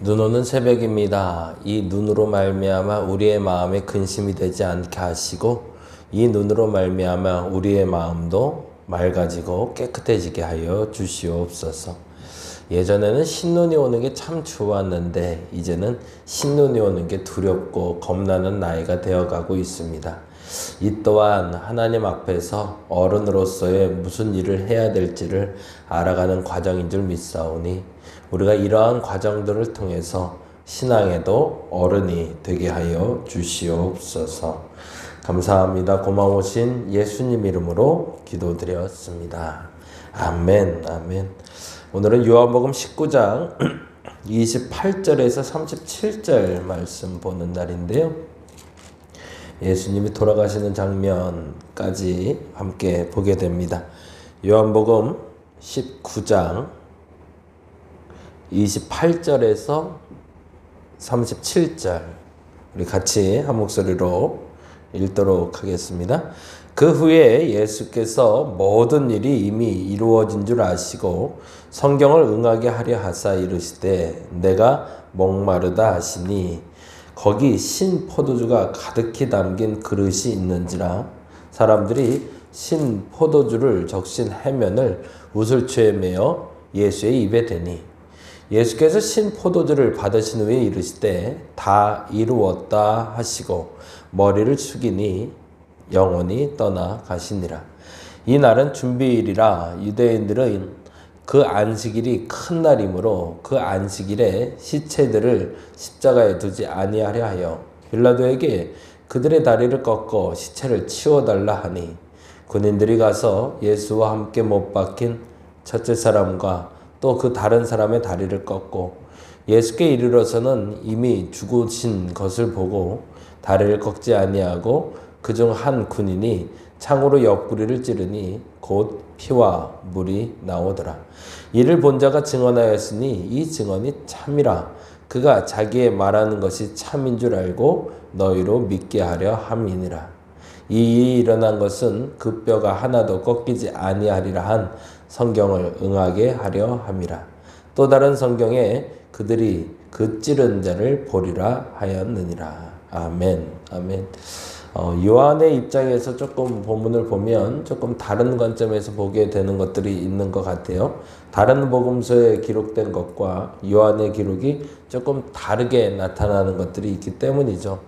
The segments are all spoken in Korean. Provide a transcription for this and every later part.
눈 오는 새벽입니다. 이 눈으로 말미암아 우리의 마음에 근심이 되지 않게 하시고 이 눈으로 말미암아 우리의 마음도 맑아지고 깨끗해지게 하여 주시옵소서. 예전에는 신눈이 오는 게 참 좋았는데 이제는 신눈이 오는 게 두렵고 겁나는 나이가 되어가고 있습니다. 이 또한 하나님 앞에서 어른으로서의 무슨 일을 해야 될지를 알아가는 과정인 줄 믿사오니 우리가 이러한 과정들을 통해서 신앙에도 어른이 되게 하여 주시옵소서. 감사합니다. 고마우신 예수님 이름으로 기도드렸습니다. 아멘, 아멘. 오늘은 요한복음 19장 28절에서 37절 말씀 보는 날인데요. 예수님이 돌아가시는 장면까지 함께 보게 됩니다. 요한복음 19장 28절에서 37절 우리 같이 한 목소리로 읽도록 하겠습니다. 그 후에 예수께서 모든 일이 이미 이루어진 줄 아시고 성경을 응하게 하려 하사 이르시되 내가 목마르다 하시니 거기 신 포도주가 가득히 담긴 그릇이 있는지라 사람들이 신 포도주를 적신 해면을 우슬초에 메어 예수의 입에 대니 예수께서 신 포도주를 받으신 후에 이르시되 다 이루었다 하시고 머리를 숙이니 영원히 떠나 가시니라. 이 날은 준비일이라 유대인들은 그 안식일이 큰 날이므로 그 안식일에 시체들을 십자가에 두지 아니하려 하여 빌라도에게 그들의 다리를 꺾어 시체를 치워달라 하니 군인들이 가서 예수와 함께 못 박힌 첫째 사람과 또 그 다른 사람의 다리를 꺾고 예수께 이르러서는 이미 죽으신 것을 보고 다리를 꺾지 아니하고 그중 한 군인이 창으로 옆구리를 찌르니 곧 피와 물이 나오더라. 이를 본 자가 증언하였으니 이 증언이 참이라. 그가 자기의 말하는 것이 참인 줄 알고 너희로 믿게 하려 함이니라. 이 일이 일어난 것은 그 뼈가 하나도 꺾이지 아니하리라 한 성경을 응하게 하려 함이라. 또 다른 성경에 그들이 그 찌른 자를 보리라 하였느니라. 아멘, 아멘. 요한의 입장에서 조금 본문을 보면 조금 다른 관점에서 보게 되는 것들이 있는 것 같아요. 다른 복음서에 기록된 것과 요한의 기록이 조금 다르게 나타나는 것들이 있기 때문이죠.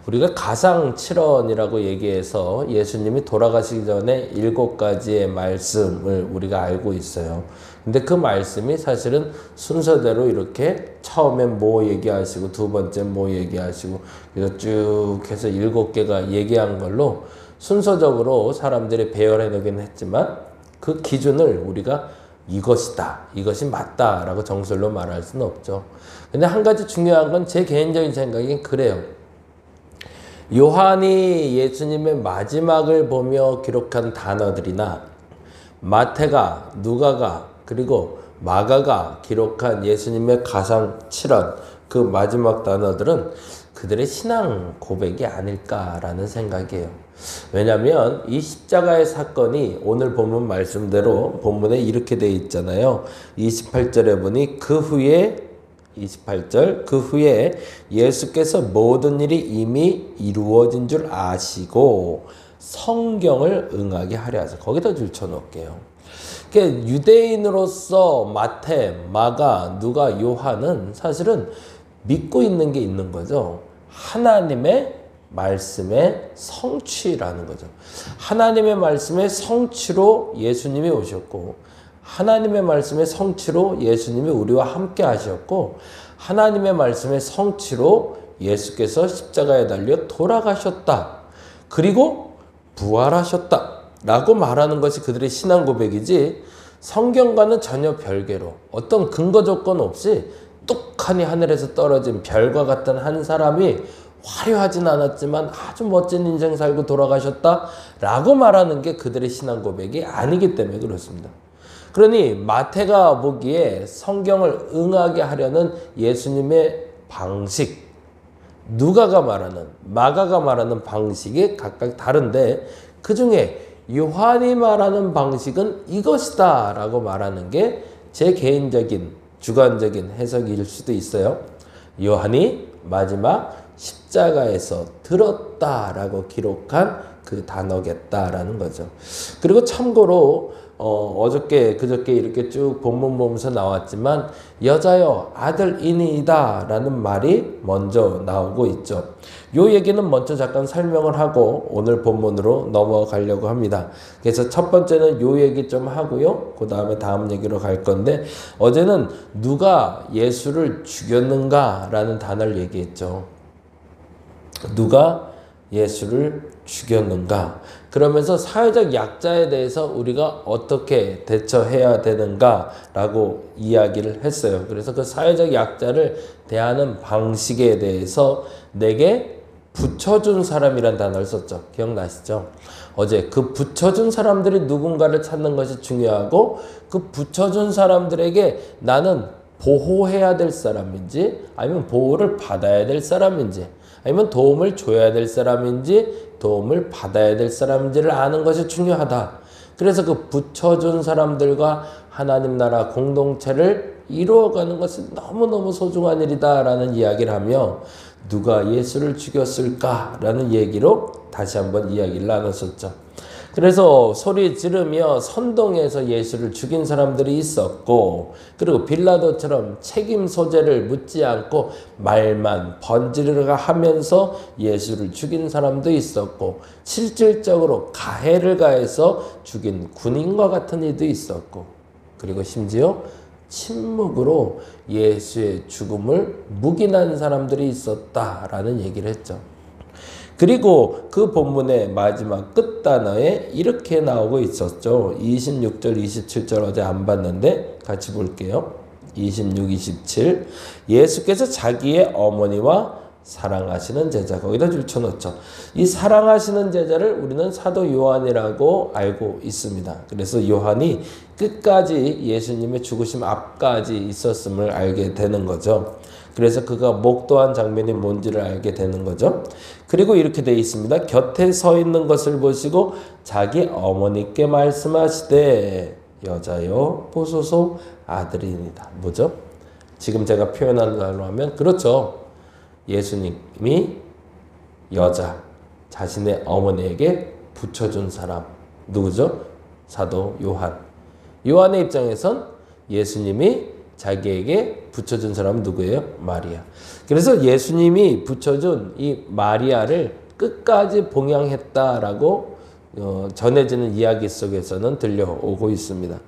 우리가 가상 7원이라고 얘기해서 예수님이 돌아가시기 전에 7가지의 말씀을 우리가 알고 있어요. 근데 그 말씀이 사실은 순서대로 이렇게 처음엔 뭐 얘기하시고 두 번째 뭐 얘기하시고 그래서 쭉 해서 7개가 얘기한 걸로 순서적으로 사람들이 배열해 놓긴 했지만 그 기준을 우리가 이것이다, 이것이 맞다 라고 정설로 말할 수는 없죠. 근데 한 가지 중요한 건 제 개인적인 생각엔 그래요. 요한이 예수님의 마지막을 보며 기록한 단어들이나 마태가, 누가가, 그리고 마가가 기록한 예수님의 가상 7원 그 마지막 단어들은 그들의 신앙 고백이 아닐까라는 생각이에요. 왜냐하면 이 십자가의 사건이 오늘 본문 말씀대로 본문에 이렇게 되어 있잖아요. 28절에 보니 그 후에 28절 그 후에 예수께서 모든 일이 이미 이루어진 줄 아시고 성경을 응하게 하려 하셔서 거기다 줄쳐놓을게요. 그러니까 유대인으로서 마태, 마가, 누가, 요한은 사실은 믿고 있는 게 있는 거죠. 하나님의 말씀의 성취라는 거죠. 하나님의 말씀의 성취로 예수님이 오셨고 하나님의 말씀의 성취로 예수님이 우리와 함께 하셨고 하나님의 말씀의 성취로 예수께서 십자가에 달려 돌아가셨다. 그리고 부활하셨다. 라고 말하는 것이 그들의 신앙 고백이지 성경과는 전혀 별개로 어떤 근거 조건 없이 뚝하니 하늘에서 떨어진 별과 같은 한 사람이 화려하진 않았지만 아주 멋진 인생 살고 돌아가셨다. 라고 말하는 게 그들의 신앙 고백이 아니기 때문에 그렇습니다. 그러니 마태가 보기에 성경을 응하게 하려는 예수님의 방식, 누가가 말하는, 마가가 말하는 방식이 각각 다른데 그 중에 요한이 말하는 방식은 이것이다 라고 말하는 게 제 개인적인 주관적인 해석일 수도 있어요. 요한이 마지막 십자가에서 들었다라고 기록한 그 단어겠다라는 거죠. 그리고 참고로 어저께 그저께 이렇게 쭉 본문 보면서 나왔지만 여자여 아들이니이다 라는 말이 먼저 나오고 있죠. 요 얘기는 먼저 잠깐 설명을 하고 오늘 본문으로 넘어가려고 합니다. 그래서 첫 번째는 요 얘기 좀 하고요. 그 다음에 다음 얘기로 갈 건데, 어제는 누가 예수를 죽였는가 라는 단어를 얘기했죠. 누가 예수를 죽였는가? 그러면서 사회적 약자에 대해서 우리가 어떻게 대처해야 되는가 라고 이야기를 했어요. 그래서 그 사회적 약자를 대하는 방식에 대해서 내게 붙여준 사람이란 단어를 썼죠. 기억나시죠? 어제 그 붙여준 사람들이 누군가를 찾는 것이 중요하고, 그 붙여준 사람들에게 나는 보호해야 될 사람인지 아니면 보호를 받아야 될 사람인지 아니면 도움을 줘야 될 사람인지 도움을 받아야 될 사람인지를 아는 것이 중요하다. 그래서 그 붙여준 사람들과 하나님 나라 공동체를 이루어가는 것이 너무너무 소중한 일이다라는 이야기를 하며, 누가 예수를 죽였을까라는 얘기로 다시 한번 이야기를 나눴었죠. 그래서 소리 지르며 선동해서 예수를 죽인 사람들이 있었고, 그리고 빌라도처럼 책임 소재를 묻지 않고 말만 번지르르 하면서 예수를 죽인 사람도 있었고, 실질적으로 가해를 가해서 죽인 군인과 같은 이도 있었고, 그리고 심지어 침묵으로 예수의 죽음을 묵인한 사람들이 있었다라는 얘기를 했죠. 그리고 그 본문의 마지막 끝단어에 이렇게 나오고 있었죠. 26절, 27절 어제 안 봤는데 같이 볼게요. 26, 27. 예수께서 자기의 어머니와 사랑하시는 제자, 거기다 줄쳐놓죠. 이 사랑하시는 제자를 우리는 사도 요한이라고 알고 있습니다. 그래서 요한이 끝까지 예수님의 죽으심 앞까지 있었음을 알게 되는 거죠. 그래서 그가 목도한 장면이 뭔지를 알게 되는 거죠. 그리고 이렇게 되어 있습니다. 곁에 서 있는 것을 보시고 자기 어머니께 말씀하시되 여자여 보소서 아들이니이다. 뭐죠? 지금 제가 표현하는 말로 하면 그렇죠. 예수님이 여자, 자신의 어머니에게 붙여준 사람 누구죠? 사도 요한. 요한의 입장에선 예수님이 자기에게 붙여준 사람은 누구예요? 마리아. 그래서 예수님이 붙여준 이 마리아를 끝까지 봉양했다라고 전해지는 이야기 속에서는 들려오고 있습니다.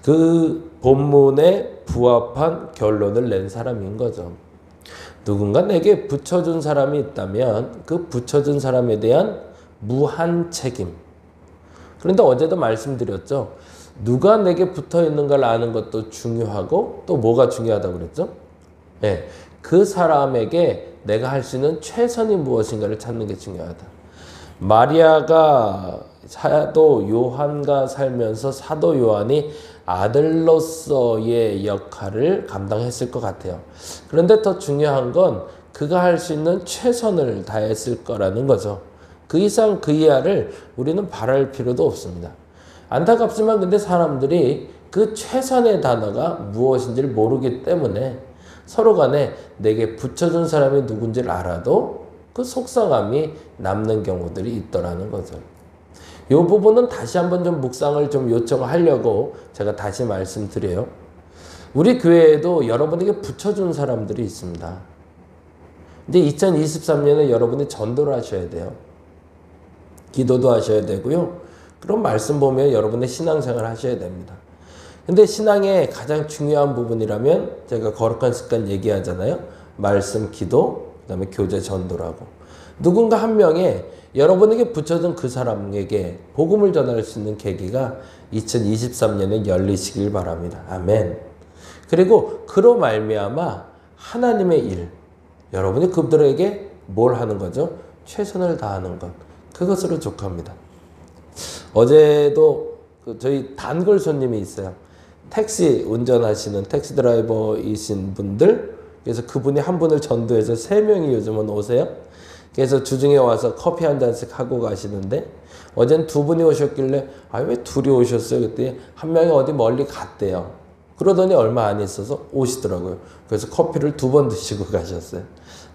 그 본문에 부합한 결론을 낸 사람인 거죠. 누군가 내게 붙여준 사람이 있다면 그 붙여준 사람에 대한 무한 책임. 그런데 어제도 말씀드렸죠. 누가 내게 붙어 있는 걸 아는 것도 중요하고, 또 뭐가 중요하다고 그랬죠? 네, 그 사람에게 내가 할 수 있는 최선이 무엇인가를 찾는 게 중요하다. 마리아가 사도 요한과 살면서 사도 요한이 아들로서의 역할을 감당했을 것 같아요. 그런데 더 중요한 건 그가 할 수 있는 최선을 다했을 거라는 거죠. 그 이상 그 이하를 우리는 바랄 필요도 없습니다. 안타깝지만 근데 사람들이 그 최선의 단어가 무엇인지를 모르기 때문에 서로 간에 내게 붙여준 사람이 누군지를 알아도 그 속상함이 남는 경우들이 있더라는 거죠. 이 부분은 다시 한번 좀 묵상을 좀 요청하려고 제가 다시 말씀드려요. 우리 교회에도 여러분에게 붙여준 사람들이 있습니다. 근데 2023년에 여러분이 전도를 하셔야 돼요. 기도도 하셔야 되고요. 그런 말씀 보면 여러분의 신앙생활 하셔야 됩니다. 근데 신앙의 가장 중요한 부분이라면 제가 거룩한 습관 얘기하잖아요. 말씀, 기도, 그 다음에 교제, 전도라고. 누군가 한 명의 여러분에게 붙여준 그 사람에게 복음을 전할 수 있는 계기가 2023년에 열리시길 바랍니다. 아멘. 그리고 그로 말미암아 하나님의 일, 여러분이 그들에게 뭘 하는 거죠? 최선을 다하는 것. 그것으로 족합니다. 어제도 저희 단골 손님이 있어요. 택시 운전하시는 택시 드라이버이신 분들, 그래서 그분이 한 분을 전도해서 3명이 요즘은 오세요. 그래서 주중에 와서 커피 한 잔씩 하고 가시는데, 어젠 2분이 오셨길래 왜 둘이 오셨어요? 그때 한 명이 어디 멀리 갔대요. 그러더니 얼마 안 있어서 오시더라고요. 그래서 커피를 2번 드시고 가셨어요.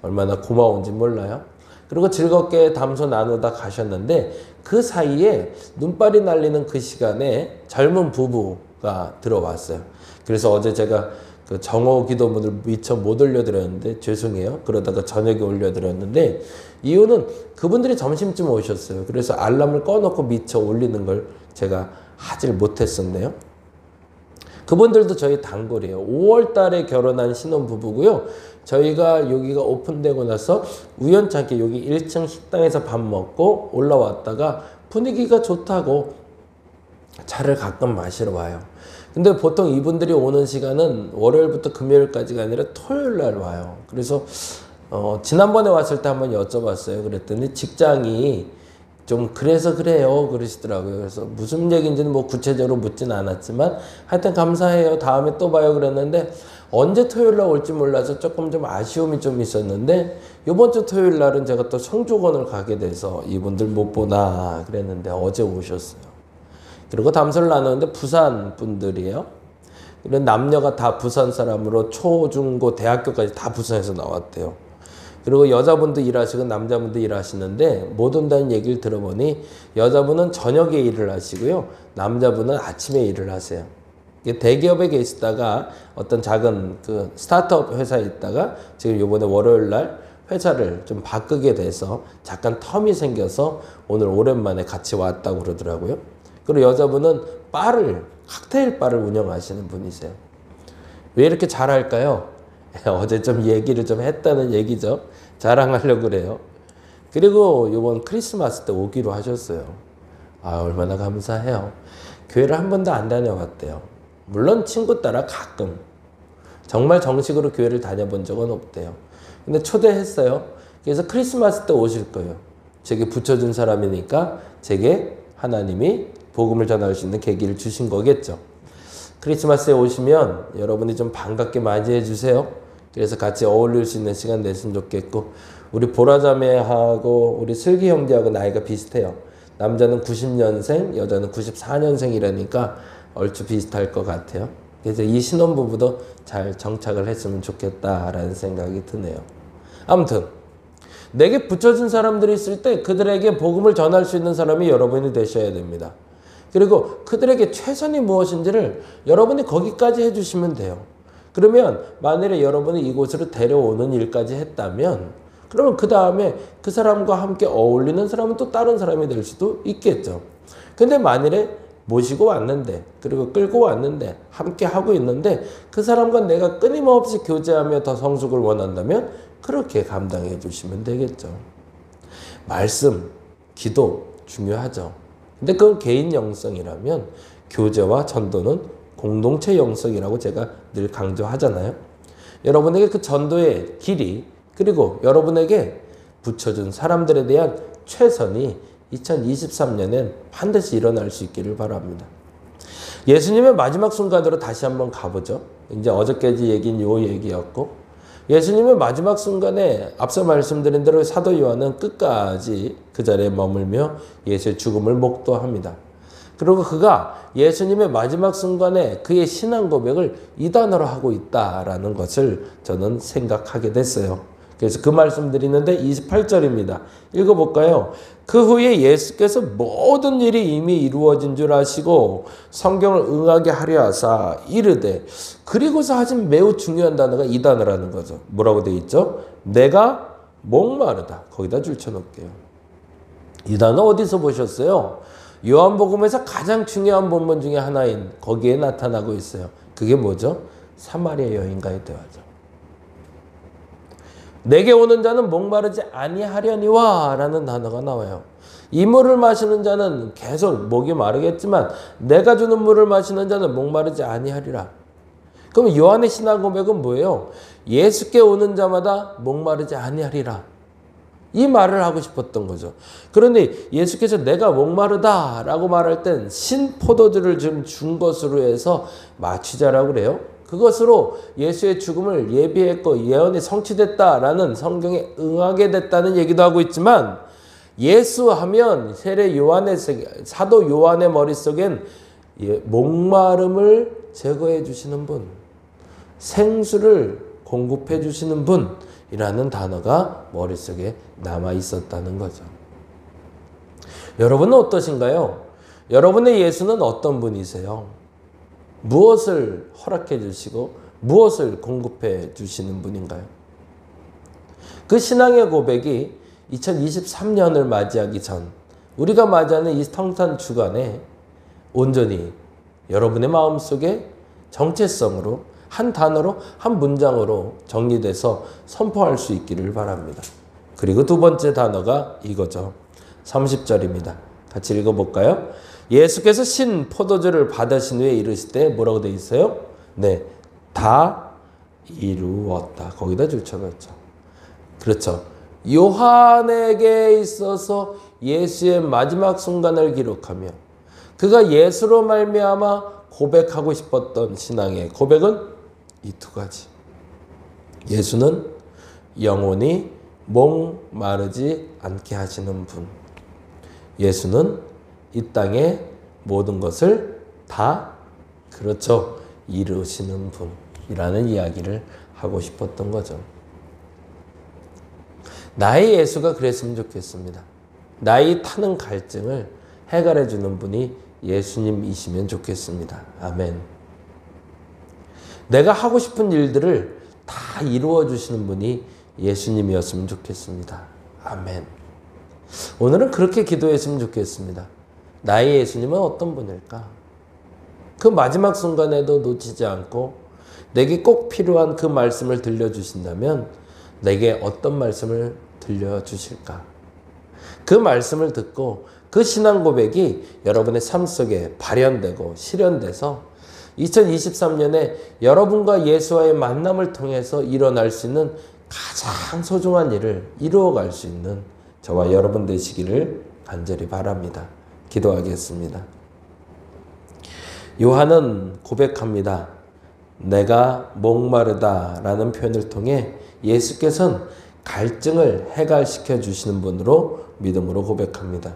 얼마나 고마운지 몰라요. 그리고 즐겁게 담소 나누다 가셨는데 그 사이에 눈발이 날리는 그 시간에 젊은 부부가 들어왔어요. 그래서 어제 제가 그 정오 기도문을 미처 못 올려드렸는데 죄송해요. 그러다가 저녁에 올려드렸는데 이유는 그분들이 점심쯤 오셨어요. 그래서 알람을 꺼놓고 미처 올리는 걸 제가 하질 못했었네요. 그분들도 저희 단골이에요. 5월 달에 결혼한 신혼부부고요. 저희가 여기가 오픈되고 나서 우연찮게 여기 1층 식당에서 밥 먹고 올라왔다가 분위기가 좋다고 차를 가끔 마시러 와요. 근데 보통 이분들이 오는 시간은 월요일부터 금요일까지가 아니라 토요일 날 와요. 그래서 지난번에 왔을 때 한번 여쭤봤어요. 그랬더니 직장이 좀 그래서 그래요 그러시더라고요. 그래서 무슨 얘기인지는 뭐 구체적으로 묻진 않았지만 하여튼 감사해요. 다음에 또 봐요 그랬는데 언제 토요일 날 올지 몰라서 조금 좀 아쉬움이 좀 있었는데 이번 주 토요일 날은 제가 또 성조건을 가게 돼서 이분들 못 보나 그랬는데 어제 오셨어요. 그리고 담소를 나누는데 부산 분들이에요. 이런 남녀가 다 부산 사람으로 초, 중, 고, 대학교까지 다 부산에서 나왔대요. 그리고 여자분도 일하시고 남자분도 일하시는데 못 온다는 얘기를 들어보니 여자분은 저녁에 일을 하시고요. 남자분은 아침에 일을 하세요. 대기업에 계시다가 어떤 작은 그 스타트업 회사에 있다가 지금 이번에 월요일 날 회사를 좀 바꾸게 돼서 잠깐 텀이 생겨서 오늘 오랜만에 같이 왔다고 그러더라고요. 그리고 여자분은 칵테일 바를 운영하시는 분이세요. 왜 이렇게 잘할까요? 어제 좀 얘기를 좀 했다는 얘기죠. 자랑하려고 그래요. 그리고 이번 크리스마스 때 오기로 하셨어요. 아, 얼마나 감사해요. 교회를 한 번도 안 다녀왔대요. 물론 친구 따라 가끔. 정말 정식으로 교회를 다녀본 적은 없대요. 근데 초대했어요. 그래서 크리스마스 때 오실 거예요. 제게 붙여준 사람이니까 제게 하나님이 복음을 전할 수 있는 계기를 주신 거겠죠. 크리스마스에 오시면 여러분이 좀 반갑게 맞이해 주세요. 그래서 같이 어울릴 수 있는 시간 내시면 좋겠고 우리 보라자매하고 우리 슬기 형제하고 나이가 비슷해요. 남자는 90년생, 여자는 94년생이라니까 얼추 비슷할 것 같아요. 그래서 이 신혼부부도 잘 정착을 했으면 좋겠다라는 생각이 드네요. 아무튼 내게 붙여준 사람들이 있을 때 그들에게 복음을 전할 수 있는 사람이 여러분이 되셔야 됩니다. 그리고 그들에게 최선이 무엇인지를 여러분이 거기까지 해주시면 돼요. 그러면 만일에 여러분이 이곳으로 데려오는 일까지 했다면 그러면 그 다음에 그 사람과 함께 어울리는 사람은 또 다른 사람이 될 수도 있겠죠. 근데 만일에 모시고 왔는데 그리고 끌고 왔는데 함께 하고 있는데 그 사람과 내가 끊임없이 교제하며 더 성숙을 원한다면 그렇게 감당해 주시면 되겠죠. 말씀, 기도 중요하죠. 근데 그건 개인 영성이라면 교제와 전도는 공동체 영성이라고 제가 늘 강조하잖아요. 여러분에게 그 전도의 길이 그리고 여러분에게 붙여준 사람들에 대한 최선이 2023년엔 반드시 일어날 수 있기를 바랍니다. 예수님의 마지막 순간으로 다시 한번 가보죠. 이제 어저께지 얘기인 요 얘기였고 예수님의 마지막 순간에 앞서 말씀드린 대로 사도 요한은 끝까지 그 자리에 머물며 예수의 죽음을 목도합니다. 그리고 그가 예수님의 마지막 순간에 그의 신앙 고백을 이 단어로 하고 있다라는 것을 저는 생각하게 됐어요. 그래서 그 말씀 드리는데 28절입니다. 읽어볼까요? 그 후에 예수께서 모든 일이 이미 이루어진 줄 아시고 성경을 응하게 하려 하사 이르되 그리고서 하신 매우 중요한 단어가 이 단어라는 거죠. 뭐라고 되어 있죠? 내가 목마르다. 거기다 줄쳐놓을게요. 이 단어 어디서 보셨어요? 요한복음에서 가장 중요한 본문 중에 하나인 거기에 나타나고 있어요. 그게 뭐죠? 사마리아 여인과의 대화죠. 내게 오는 자는 목마르지 아니하려니와 라는 단어가 나와요. 이 물을 마시는 자는 계속 목이 마르겠지만 내가 주는 물을 마시는 자는 목마르지 아니하리라. 그럼 요한의 신앙 고백은 뭐예요? 예수께 오는 자마다 목마르지 아니하리라. 이 말을 하고 싶었던 거죠. 그런데 예수께서 내가 목마르다라고 말할 땐 신포도주를 좀 준 것으로 해서 마취자라고 그래요. 그것으로 예수의 죽음을 예비했고 예언이 성취됐다라는 성경에 응하게 됐다는 얘기도 하고 있지만 예수 하면 세례 요한의 사도 요한의 머릿속엔 목마름을 제거해 주시는 분, 생수를 공급해 주시는 분이라는 단어가 머릿속에 남아 있었다는 거죠. 여러분은 어떠신가요? 여러분의 예수는 어떤 분이세요? 무엇을 허락해 주시고 무엇을 공급해 주시는 분인가요? 그 신앙의 고백이 2023년을 맞이하기 전 우리가 맞이하는 이 성탄 주간에 온전히 여러분의 마음속에 정체성으로 한 단어로 한 문장으로 정리돼서 선포할 수 있기를 바랍니다. 그리고 두 번째 단어가 이거죠. 30절입니다. 같이 읽어볼까요? 예수께서 신 포도주를 받으신 후에 이르실 때 뭐라고 되어 있어요? 네, 다 이루었다. 거기다 줄쳐놨죠. 그렇죠. 요한에게 있어서 예수의 마지막 순간을 기록하며 그가 예수로 말미암아 고백하고 싶었던 신앙의 고백은 이 두 가지. 예수는 영원히 목마르지 않게 하시는 분. 예수는 이 땅의 모든 것을 다 그렇죠. 이루시는 분이라는 이야기를 하고 싶었던 거죠. 나의 예수가 그랬으면 좋겠습니다. 나의 타는 갈증을 해결해 주는 분이 예수님이시면 좋겠습니다. 아멘. 내가 하고 싶은 일들을 다 이루어 주시는 분이 예수님이었으면 좋겠습니다. 아멘. 오늘은 그렇게 기도했으면 좋겠습니다. 나의 예수님은 어떤 분일까? 그 마지막 순간에도 놓치지 않고 내게 꼭 필요한 그 말씀을 들려주신다면 내게 어떤 말씀을 들려주실까? 그 말씀을 듣고 그 신앙 고백이 여러분의 삶 속에 발현되고 실현돼서 2023년에 여러분과 예수와의 만남을 통해서 일어날 수 있는 가장 소중한 일을 이루어갈 수 있는 저와 여러분 되시기를 간절히 바랍니다. 기도하겠습니다. 요한은 고백합니다. 내가 목마르다 라는 표현을 통해 예수께서는 갈증을 해결시켜 주시는 분으로 믿음으로 고백합니다.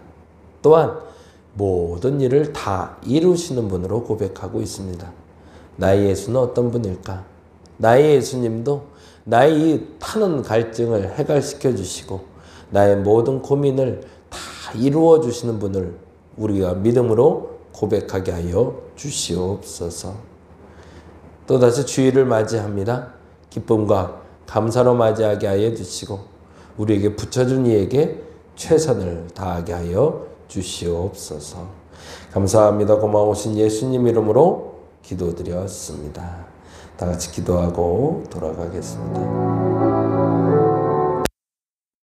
또한 모든 일을 다 이루시는 분으로 고백하고 있습니다. 나의 예수는 어떤 분일까? 나의 예수님도 나의 이 타는 갈증을 해결시켜 주시고 나의 모든 고민을 다 이루어 주시는 분을 우리가 믿음으로 고백하게 하여 주시옵소서. 또다시 주일을 맞이합니다. 기쁨과 감사로 맞이하게 하여 주시고 우리에게 붙여준 이에게 최선을 다하게 하여 주시옵소서. 감사합니다. 고마우신 예수님 이름으로 기도드렸습니다. 다 같이 기도하고 돌아가겠습니다.